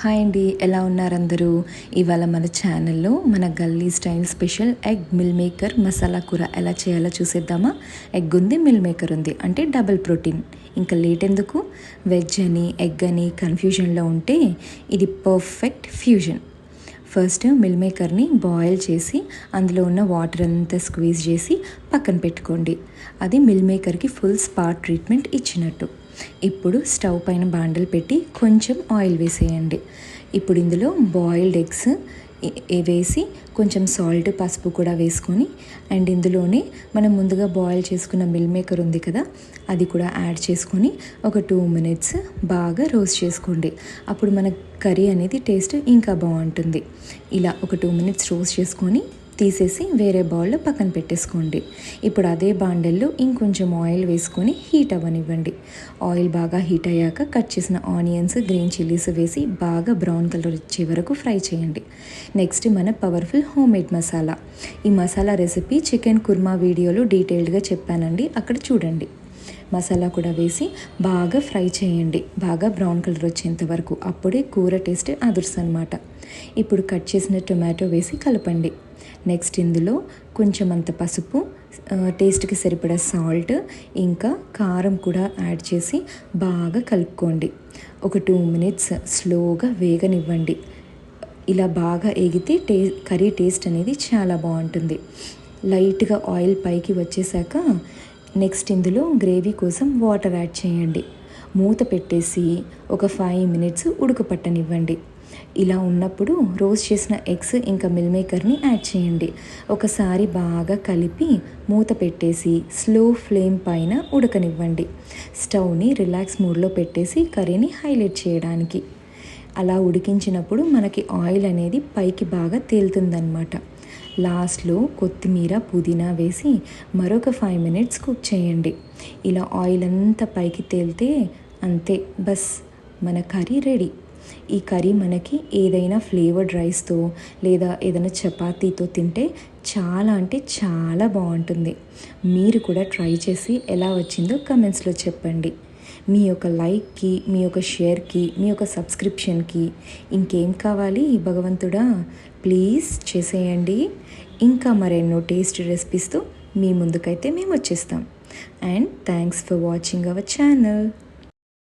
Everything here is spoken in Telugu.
హాయ్ అండి, ఎలా ఉన్నారు అందరూ? ఇవాళ మన ఛానల్లో మన గల్లీ style special egg meal maker masala కూర ఎలా చేయాలో చూసేద్దామా. ఎగ్ ఉంది, మిల్ మేకర్ ఉంది, అంటే డబుల్ ప్రోటీన్. ఇంకా లేట్ ఎందుకు? వెజ్ అని ఎగ్ అని కన్ఫ్యూజన్లో ఉంటే ఇది పర్ఫెక్ట్ ఫ్యూజన్. ఫస్ట్ మిల్ మేకర్ని బాయిల్ చేసి అందులో ఉన్న వాటర్ అంతా స్క్వీజ్ చేసి పక్కన పెట్టుకోండి. అది మిల్ మేకర్కి ఫుల్ స్పా ట్రీట్మెంట్ ఇచ్చినట్టు. ఇప్పుడు స్టవ్ పైన బాండలు పెట్టి కొంచెం ఆయిల్ వేసేయండి. ఇప్పుడు ఇందులో బాయిల్డ్ ఎగ్స్ వేసి కొంచెం సాల్ట్, పసుపు కూడా వేసుకొని అండ్ ఇందులోనే మనం ముందుగా బాయిల్ చేసుకున్న మిల్ మేకర్ ఉంది కదా, అది కూడా యాడ్ చేసుకొని ఒక 2 minutes బాగా రోస్ట్ చేసుకోండి. అప్పుడు మన కర్రీ అనేది టేస్ట్ ఇంకా బాగుంటుంది. ఇలా ఒక 2 minutes రోస్ట్ చేసుకొని తీసేసి వేరే బౌల్లో పక్కన పెట్టేసుకోండి. ఇప్పుడు అదే బాండల్లో ఇంకొంచెం ఆయిల్ వేసుకొని హీట్ అవ్వనివ్వండి. ఆయిల్ బాగా హీట్ అయ్యాక కట్ చేసిన ఆనియన్స్, గ్రీన్ చిల్లీస్ వేసి బాగా బ్రౌన్ కలర్ వచ్చే వరకు ఫ్రై చేయండి. నెక్స్ట్ మన పవర్ఫుల్ హోమ్మేడ్ మసాలా. ఈ మసాలా రెసిపీ చికెన్ కుర్మా వీడియోలో డీటెయిల్డ్గా చెప్పానండి, అక్కడ చూడండి. మసాలా కూడా వేసి బాగా ఫ్రై చేయండి, బాగా బ్రౌన్ కలర్ వచ్చేంత వరకు. అప్పుడే కూర టేస్ట్ అదుర్స్ అనమాట. ఇప్పుడు కట్ చేసిన టొమాటో వేసి కలపండి. నెక్స్ట్ ఇందులో కొంచెం అంత పసుపు, టేస్ట్కి సరిపడా సాల్ట్, ఇంకా కారం కూడా యాడ్ చేసి బాగా కలుపుకోండి. ఒక 2 minutes స్లోగా వేగనివ్వండి. ఇలా బాగా ఏగితే కర్రీ టేస్ట్ అనేది చాలా బాగుంటుంది. లైట్గా ఆయిల్ పైకి వచ్చేసాక నెక్స్ట్ ఇందులో గ్రేవీ కోసం వాటర్ యాడ్ చేయండి. మూత పెట్టేసి ఒక 5 minutes ఉడకపట్టనివ్వండి. ఇలా ఉన్నప్పుడు రోస్ట్ చేసిన ఎగ్స్ ఇంకా మిల్ మేకర్ని యాడ్ చేయండి. ఒకసారి బాగా కలిపి మూత పెట్టేసి స్లో ఫ్లేమ్ పైన ఉడకనివ్వండి. స్టవ్ని రిలాక్స్ మోడ్లో పెట్టేసి కర్రీని హైలైట్ చేయడానికి. అలా ఉడికించినప్పుడు మనకి ఆయిల్ అనేది పైకి బాగా తేలుతుందన్నమాట. లాస్ట్లో కొత్తిమీర, పుదీనా వేసి మరొక 5 minutes కుక్ చేయండి. ఇలా ఆయిల్ అంతా పైకి తేలితే అంతే, బస్ మన కర్రీ రెడీ. ఈ కర్రీ మనకి ఏదైనా ఫ్లేవర్డ్ రైస్తో లేదా ఏదైనా చపాతీతో తింటే చాలా అంటే చాలా బాగుంటుంది. మీరు కూడా ట్రై చేసి ఎలా వచ్చిందో కమెంట్స్లో చెప్పండి. మీ యొక్క లైక్కి, మీ యొక్క షేర్కి, మీ యొక్క సబ్స్క్రిప్షన్కి ఇంకేం కావాలి భగవంతుడా, ప్లీజ్ చేసేయండి. ఇంకా మరెన్నో టేస్ట్ రెసిపీస్తో మీ ముందుకైతే మేము వచ్చేస్తాం. And thanks for watching our channel.